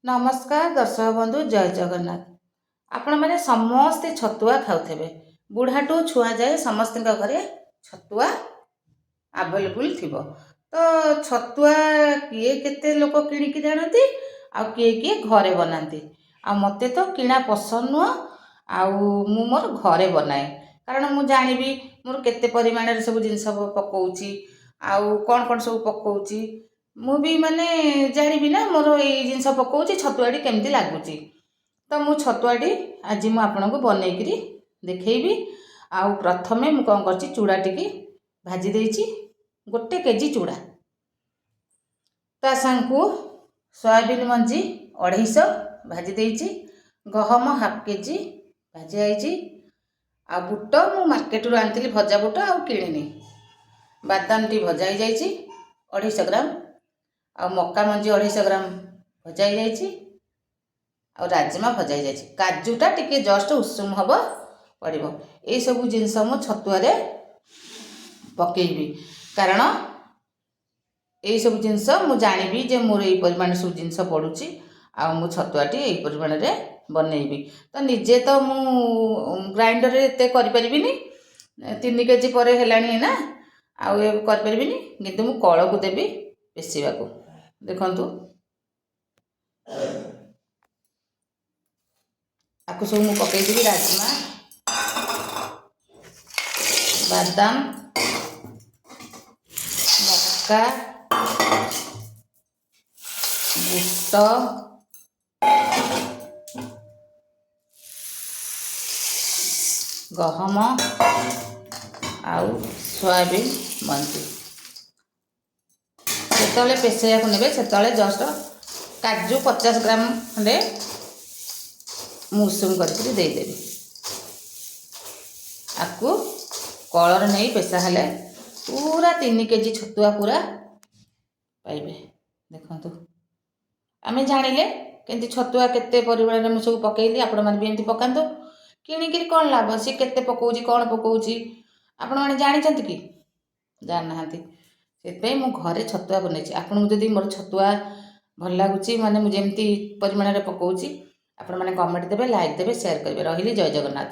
नमस्कार दर्शक बंधु जय जगन्नाथ। आपण मैंने समस्ते छतुआ खाऊे बुढ़ाटू छुआ जाए समस्त घरे छतुआ आवेलेबल थी। तो छतुआ किए केते लोक किणिकी जानती आ किए किए घरे बनाती। आ मते तो किणा पसंद नुह मु मोर घरे बनाए कारण मु जानिबी मोर केते परिमाण रे सब जिनस पकाउची आउ कौन कौन सब पकाउची मु भी माने जानिबी ना मोर ये जिनस पकाउची छतुआटी केमती लागुची। तो मु छतुआटी आज मु आपनको बनैकरी देखैबी। आउ प्रथमे मु कौन करची चूड़ा टिकी भाजी देइची 1 केजी चूड़ा ता सांगू सोयाबीन मंजी 250 भाजी देइची गहम हाफ केजी भाजी आइची आ बुट मु मार्केट रु आनतिली भजा बुट आ किणिनी बादाम टी भजा ही जाइची 250 ग्राम आ मक्का मंजी 250 ग्राम भजा ही जाइची आ राजमा भजा ही जाइची काजूटा टिके जस्ट उषुम हब पड़िबो। ए सब जिनस मु छतुआरे पकेइबी कारण ए सब जिनस मु जानिबी जे मोर ए परिमाण सब जिनस पडुची आ मु छतुआटी ए परिमाण रे बनैबी। तो निजे तो मु ग्राइंडर रे एते करि परिबिनी 3 केजी परे हेलानी ना आ ए करि परिबिनी किंतु मु कळ को देबी पेसिबा को देखंतु आकु सब मु पकई देबी राजमा बादाम मक्का बुट गहम आउ सोयाबीन मंजी सेतले पेसैया को नेबे सेतले जस्ट काजू 50 ग्राम खंडे मुसुम करके दे देबी आकु कलर नहीं पेशा हेले पूरा 3 केजी छतुआ पूरा पाइबे। देखंतु आमे जानिले केंति छतुआ केते परिमाण रे मु सब पकेइली आपण माने भी एंति पकांतु किणिकी कोन लाभ सी केते पकाउची कोन पकाउची आपण माने जानि छंती कि जान नाहंती सेतपे मु घरे छतुआ बनेछि। आपण जदि मोर छतुआ भल लागुची माने मु जेमती परिमाण रे पकाउची आपण माने कमेंट देबे लाइक देबे शेयर करबे। रहिली जय जगन्नाथ।